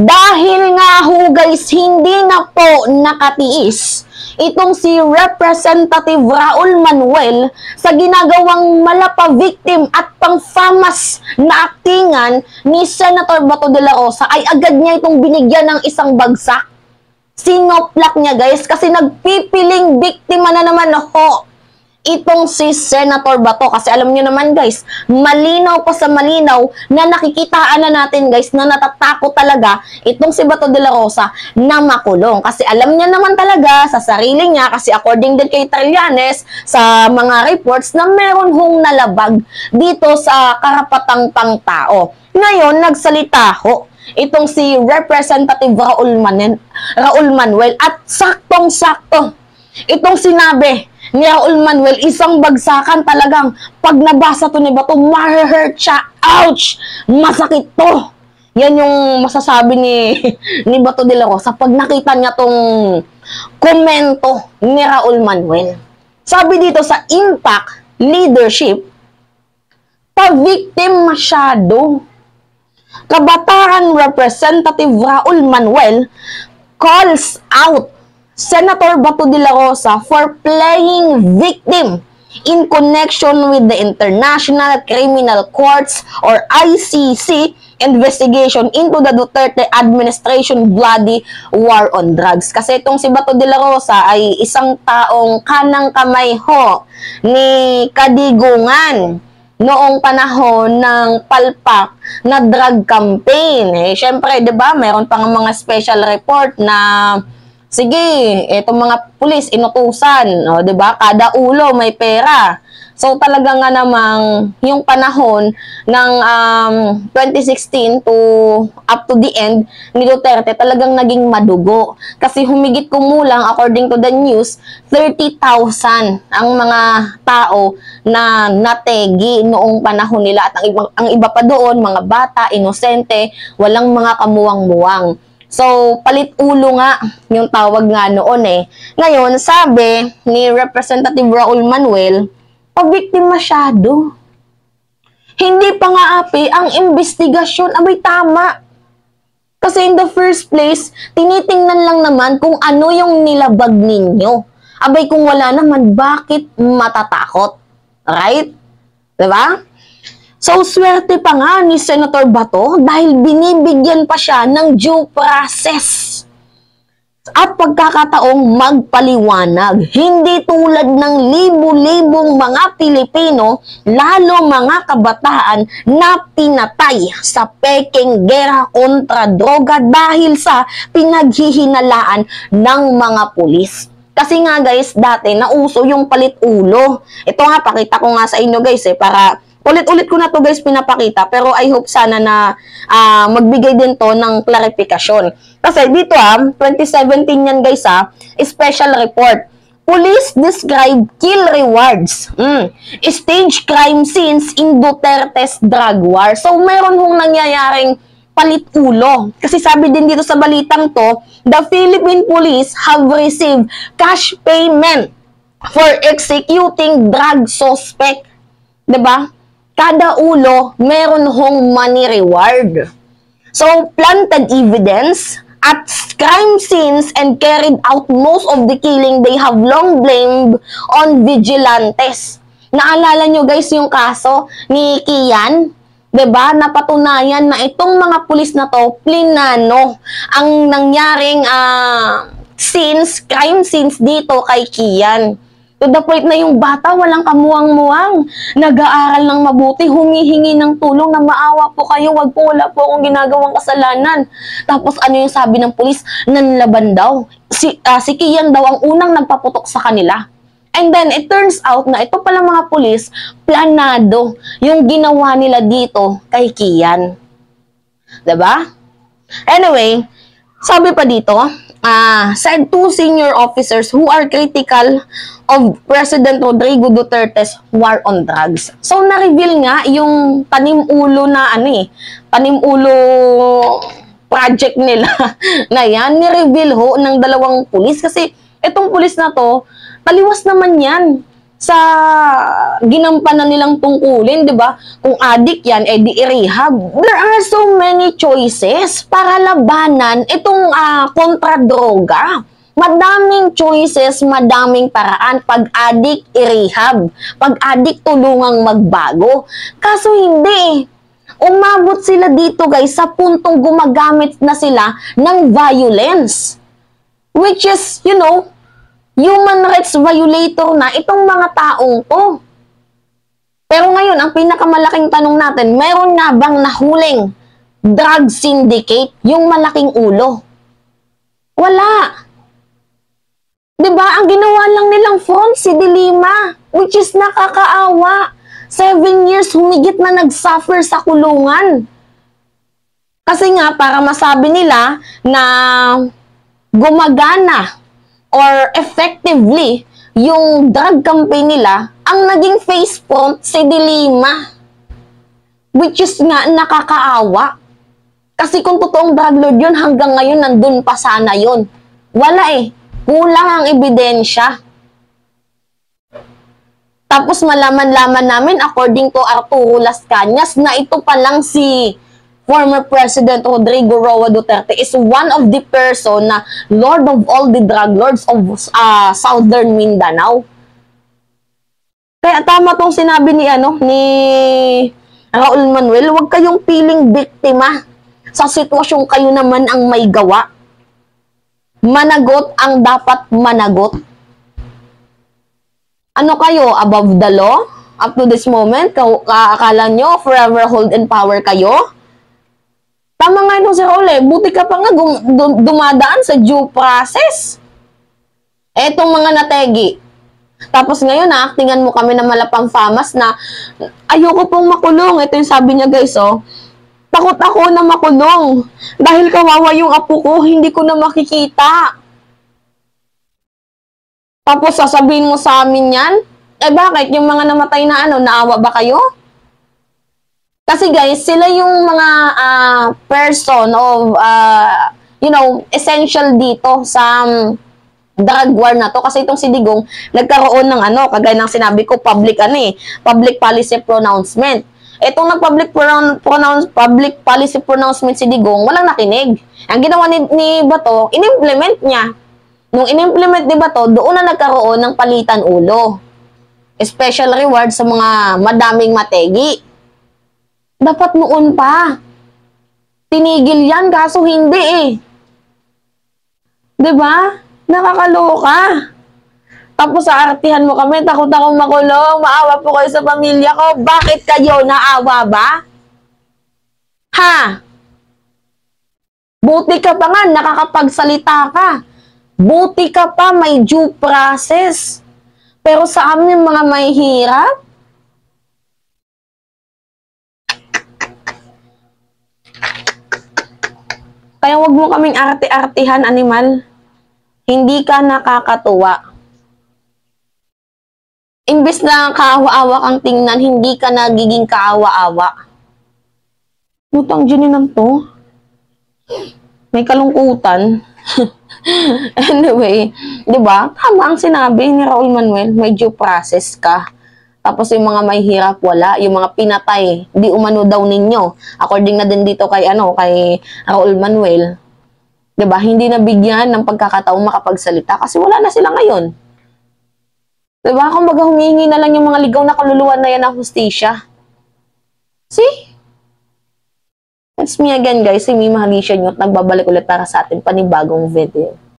Dahil nga ho guys, hindi na po nakatiis itong si Representative Raul Manuel sa ginagawang malapa-victim at pang-famas na aktingan ni Senator Bato de la Rosa, ay agad niya itong binigyan ng isang bagsak. Sinoplak niya guys kasi nagpipiling biktima na naman ho itong si Senator Bato. Kasi alam niyo naman guys, malinaw pa sa malinaw na nakikitaan na natin guys na natatakot talaga itong si Bato de la Rosa na makulong. Kasi alam niya naman talaga sa sarili niya, kasi according din kay Trillanes sa mga reports, na meron hong nalabag dito sa karapatang pangtao. Ngayon, nagsalita ho itong si Representative Raul Manuel at saktong-sakto itong sinabi ni Raul Manuel, isang bagsakan talagang pag nabasa to ni Bato, ma-hurt siya. Ouch! Masakit to. Yan yung masasabi ni Bato de la Rosa pag nakita niya tong komento ni Raul Manuel. Sabi dito sa Impact Leadership, pa-victim masyado. Kabataan Representative Raul Manuel calls out Senator Bato de la Rosa for playing victim in connection with the International Criminal Courts or ICC investigation into the Duterte administration bloody war on drugs. Kasi itong si Bato de la Rosa ay isang taong kanang kamay ho ni Kadigungan noong panahon ng palpak na drug campaign. Syempre, 'di ba, mayroon pang mga special report na sige, itong mga pulis inutusan, o, 'di ba? Kada ulo may pera. So talaga nga namang yung panahon ng 2016 to up to the end ni Duterte talagang naging madugo. Kasi humigit kumulang, according to the news, 30,000 ang mga tao na nategi noong panahon nila. At ang iba pa doon, mga bata, inosente, walang mga kamuwang-muwang. So, palit ulo nga yung tawag nga noon eh. Ngayon, sabi ni Representative Raul Manuel, pabiktim masyado. Hindi pa nga api ang investigasyon. Abay, tama. Kasi in the first place, tinitingnan lang naman kung ano yung nilabag ninyo. Abay, kung wala naman, bakit matatakot? Right? Diba? So, swerte pa nga ni Senator Bato dahil binibigyan pa siya ng due process at pagkakataong magpaliwanag. Hindi tulad ng libu-libong mga Pilipino, lalo mga kabataan, na pinatay sa pekeng gera kontra droga dahil sa pinaghihinalaan ng mga pulis. Kasi nga guys, dati nauso yung palit ulo. Ito nga, pakita ko nga sa inyo guys para ulit-ulit ko na to guys pinapakita, pero I hope sana na magbigay din to ng klarifikasyon. Kasi dito 2017 yan guys special report. Police describe kill rewards. Stage crime scenes in Duterte's drug war. So meron hong nangyayaring palit ulo. Kasi sabi din dito sa balitang to, the Philippine police have received cash payment for executing drug suspect. 'Di ba? Kada ulo, meron hong money reward. So, planted evidence at crime scenes and carried out most of the killing they have long blamed on vigilantes. Naalala nyo guys yung kaso ni Kian? 'Di ba? Napatunayan na itong mga pulis na to, plinano ang nangyaring crime scenes dito kay Kian. To the point na yung bata walang kamuwang-muwang, nag-aaral ng mabuti, humihingi ng tulong na maawa po kayo, wala po akong ginagawang kasalanan. Tapos ano yung sabi ng pulis? Nanlaban daw. Si Kian daw ang unang nagpaputok sa kanila. And then it turns out na ito palang mga pulis, planado yung ginawa nila dito kay Kian. 'Di ba? Anyway, sabi pa dito, said two senior officers who are critical of President Rodrigo Duterte's war on drugs. So, na-reveal nga yung tanim-ulo na tanim-ulo project nila na yan. Ni-reveal ho ng dalawang pulis kasi itong pulis na to, taliwas naman yan sa ginampanan nilang tungkulin, di ba? Kung addict yan, eh di i-rehab. There are so many choices para labanan itong kontra-droga. Madaming choices, madaming paraan. Pag addict, i-rehab. Pag addict, tulungang magbago. Kaso hindi. Umabot sila dito guys sa puntong gumagamit na sila ng violence. Which is, you know, human rights violator na itong mga taong to. Pero ngayon, ang pinakamalaking tanong natin, meron nga bang nahuling drug syndicate, yung malaking ulo? Wala. Diba? Ang ginawa lang nilang front si Dilima, which is nakakaawa. 7 years humigit na nagsuffer sa kulungan. Kasi nga, para masabi nila na gumagana or effectively yung drug campaign nila, ang naging face front si Dilima. Which is nga nakakaawa. Kasi kung totoong drug lord yun, hanggang ngayon nandun pa sana yun. Wala eh. Kulang ang ebidensya. Tapos malaman-laman namin, according to Arturo Las Cañas, na ito pa lang si former President Rodrigo Roa Duterte is one of the person na Lord of all the drug lords of Southern Mindanao. Kaya tama tong sinabi ni Raul Manuel, huwag kayong piling biktima sa sitwasyong kayo naman ang may gawa. Managot ang dapat managot. Ano kayo, above the law? Up to this moment, akala nyo forever hold in power kayo? Tama nga ito si Raul eh. Buti ka pa nga dumadaan sa due process. Etong mga nategi. Tapos ngayon, naaktingan mo kami na malapang famas na ayoko pong makulong. Ito yung sabi niya guys, oh. Takot ako na makulong. Dahil kawawa yung apo ko, hindi ko na makikita. Tapos sasabihin mo sa amin yan? Eh bakit? Yung mga namatay na naawa ba kayo? Kasi guys, sila yung mga person of, essential dito sa drug war na to. Kasi itong si Digong, nagkaroon ng kagaya ng sinabi ko, public policy pronouncement. Itong nag-public policy pronouncement si Digong, walang nakinig. Ang ginawa ni Bato, in-implement niya. Nung in-implement ni Bato, doon na nagkaroon ng palitan ulo. Special reward sa mga madaming mategi. Dapat noon pa. Tinigil yan, kaso hindi eh. 'Di ba? Nakakaloka. Tapos aartihan mo kami, takot akong makulong, maawa po kayo sa pamilya ko. Bakit kayo naawa ba? Ha? Buti ka pa nga, nakakapagsalita ka. Buti ka pa, may due process. Pero sa amin mga may hirap, kaya wag mo kaming arte-artihan, animal. Hindi ka nakakatuwa. Imbes na kaawa-awa kang tingnan, hindi ka nagiging kaawa-awa. Lutang gininan to. May kalungkutan. Anyway, di ba? Tama ang sinabi ni Raul Manuel, may due process ka. Tapos yung mga may hirap, wala. Yung mga pinatay, di umano daw ninyo. According na din dito kay Raul Manuel. Di ba? Hindi nabigyan ng pagkakataong makapagsalita kasi wala na sila ngayon. Di ba? Kumbaga humihingi na lang yung mga ligaw na kaluluwa na yan ng hustisya. See? It's me again guys, si Mima Halisha nyo at nagbabalik ulit para sa ating panibagong video.